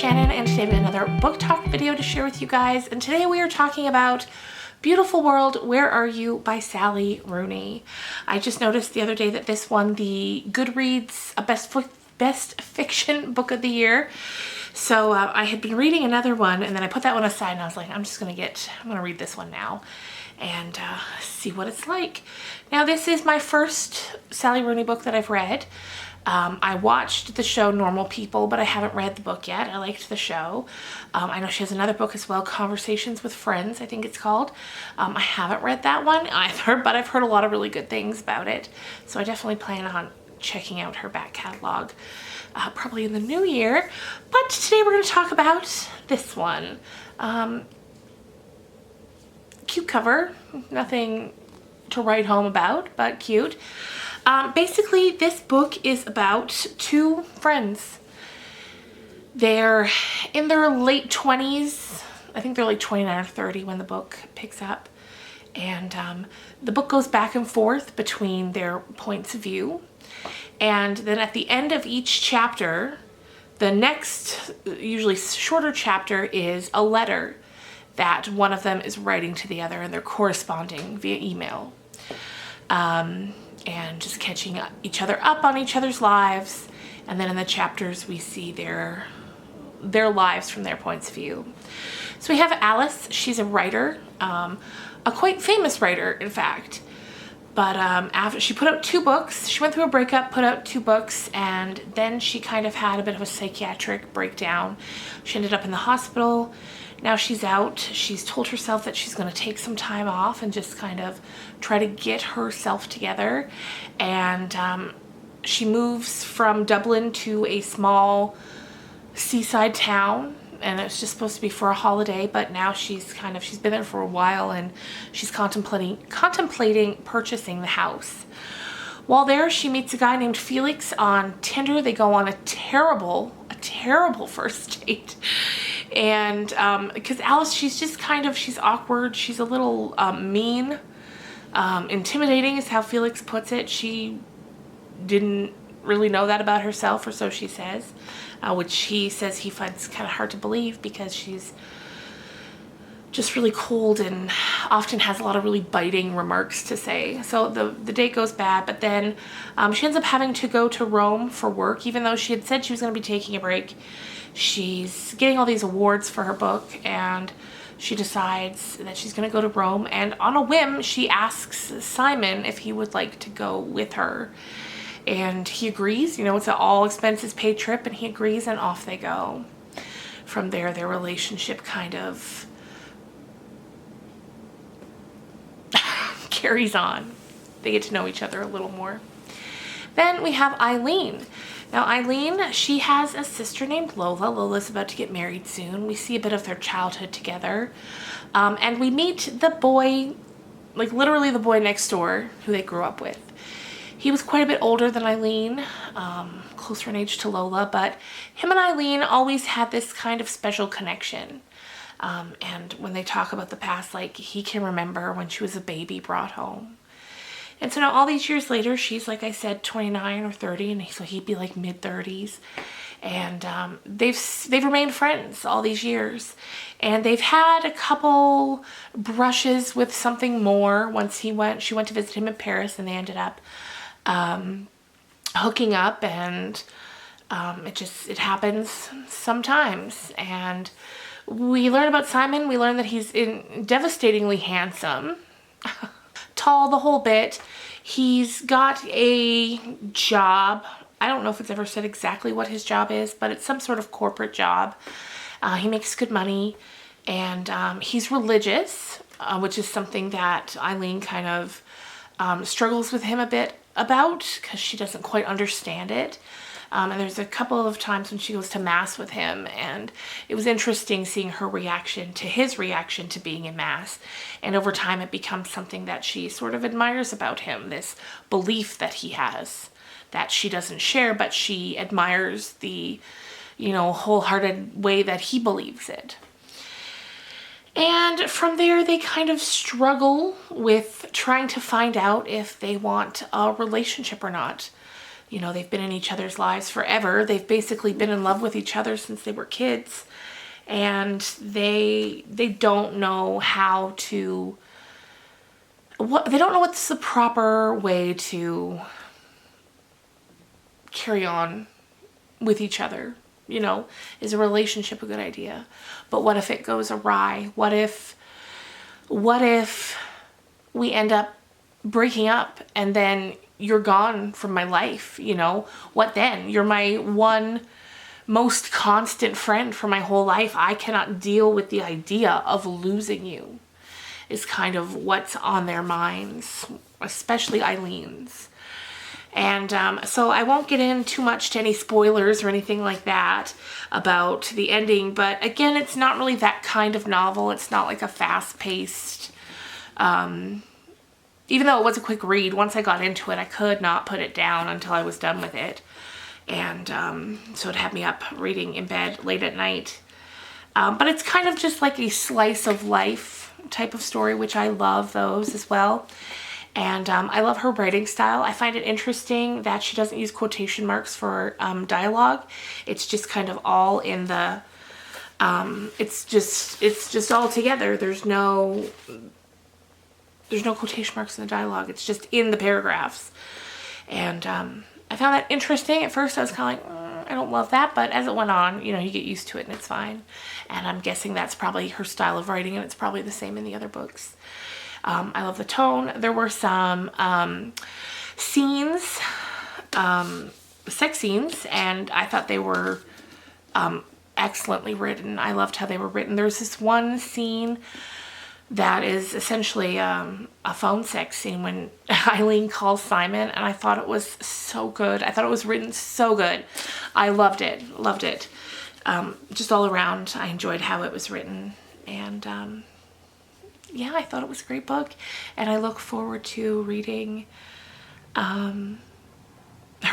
Shannon, and today we have another book talk video to share with you guys. And today we are talking about Beautiful World, Where Are You by Sally Rooney. I just noticed the other day that this won the Goodreads Best Fiction Book of the Year. So I had been reading another one, and then I put that one aside, and I was like, I'm gonna read this one now and see what it's like. Now, this is my first Sally Rooney book that I've read. I watched the show Normal People, but I haven't read the book yet. I liked the show. I know she has another book as well, Conversations with Friends, I think it's called. I haven't read that one either, but I've heard a lot of really good things about it. So I definitely plan on checking out her back catalog, probably in the new year. But today we're going to talk about this one. Cute cover, nothing to write home about, but cute. Basically, this book is about two friends. They're in their late 20s. I think they're like 29 or 30 when the book picks up. And the book goes back and forth between their points of view. And then at the end of each chapter, the next, usually shorter chapter, is a letter that one of them is writing to the other, and they're corresponding via email. And just catching each other up on each other's lives. And then in the chapters, we see their lives from their points of view. So we have Alice. She's a writer, a quite famous writer, in fact. But after she put out 2 books, she went through a breakup, put out 2 books, and then she kind of had a bit of a psychiatric breakdown. She ended up in the hospital. Now she's out. She's told herself that she's going to take some time off and just kind of try to get herself together. And she moves from Dublin to a small seaside town, and it's just supposed to be for a holiday, but now she's been there for a while, and she's contemplating purchasing the house. While there, she meets a guy named Felix on Tinder. They go on a terrible first date. And because Alice, she's awkward. She's a little mean. Intimidating is how Felix puts it. She didn't really know that about herself, or so she says, which he says he finds kind of hard to believe because she's just really cold and often has a lot of really biting remarks to say. So the date goes bad, but then she ends up having to go to Rome for work, even though she had said she was going to be taking a break. She's getting all these awards for her book, and she decides that she's going to go to Rome, and on a whim, she asks Simon if he would like to go with her. And he agrees. You know, it's an all expenses paid trip, and he agrees, and off they go. From there, their relationship kind of carries on. They get to know each other a little more. Then we have Eileen. Now, Eileen, she has a sister named Lola. Lola's about to get married soon. We see a bit of their childhood together. And we meet the boy, like literally the boy next door who they grew up with. He was quite a bit older than Eileen, closer in age to Lola, but him and Eileen always had this kind of special connection. And when they talk about the past, like, he can remember when she was a baby brought home. And so now all these years later, she's, like I said, 29 or 30, and so he'd be like mid-30s. And they've remained friends all these years. And they've had a couple brushes with something more. Once she went to visit him in Paris, and they ended up hooking up, and it happens sometimes. And we learn about Simon. We learn that he's devastatingly handsome. Tall, the whole bit. He's got a job. I don't know if it's ever said exactly what his job is, but it's some sort of corporate job. He makes good money, and he's religious, which is something that Eileen kind of struggles with him a bit about, because she doesn't quite understand it. And there's a couple of times when she goes to Mass with him, and it was interesting seeing her reaction to his reaction to being in Mass. And over time, it becomes something that she sort of admires about him, this belief that he has that she doesn't share, but she admires the, wholehearted way that he believes it. And from there, they kind of struggle with trying to find out if they want a relationship or not. You know, they've been in each other's lives forever. They've basically been in love with each other since they were kids. And they don't know how to, they don't know what's the proper way to carry on with each other. You know, is a relationship a good idea? But what if it goes awry? What if we end up breaking up and then you're gone from my life, you know? What then? You're my one most constant friend for my whole life. I cannot deal with the idea of losing you, is kind of what's on their minds, especially Eileen's. And so I won't get in too much to any spoilers or anything like that about the ending. But again, it's not really that kind of novel. It's not like a fast-paced, even though it was a quick read, once I got into it, I could not put it down until I was done with it. And so it had me up reading in bed late at night. But it's kind of just like a slice of life type of story, which I love those as well. And I love her writing style. I find it interesting that she doesn't use quotation marks for dialogue. It's just kind of all in the, it's just all together. There's no quotation marks in the dialogue. It's just in the paragraphs. And I found that interesting. At first I was kind of like, I don't love that. But as it went on, you know, you get used to it and it's fine. And I'm guessing that's probably her style of writing, and it's probably the same in the other books. I love the tone. There were some scenes, sex scenes, and I thought they were excellently written. I loved how they were written. There's this one scene that is essentially a phone sex scene when Eileen calls Simon, and I thought it was so good. I thought it was written so good. I loved it. Loved it. Just all around, I enjoyed how it was written. And yeah, I thought it was a great book. And I look forward to reading her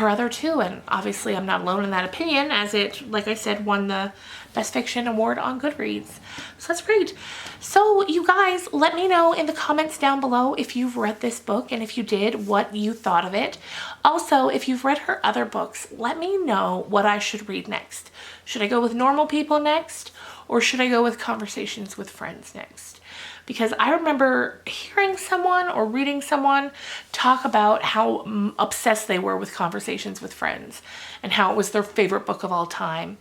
other two. And obviously I'm not alone in that opinion, as it, like I said, won the Best Fiction Award on Goodreads. So that's great. So you guys, let me know in the comments down below if you've read this book, and if you did, what you thought of it. Also, if you've read her other books, let me know what I should read next. Should I go with Normal People next, or should I go with Conversations with Friends next? Because I remember hearing someone or reading someone talk about how obsessed they were with Conversations with Friends and how it was their favorite book of all time.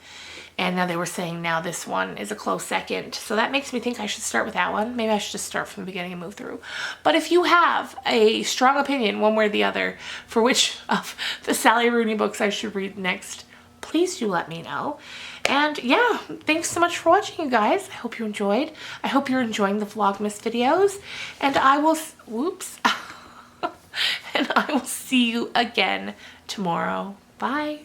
And now they were saying now this one is a close second. So that makes me think I should start with that one. Maybe I should just start from the beginning and move through. But if you have a strong opinion one way or the other for which of the Sally Rooney books I should read next, please do let me know. And yeah, thanks so much for watching, you guys. I hope you enjoyed. I hope you're enjoying the Vlogmas videos. And I will, whoops. And I will see you again tomorrow. Bye.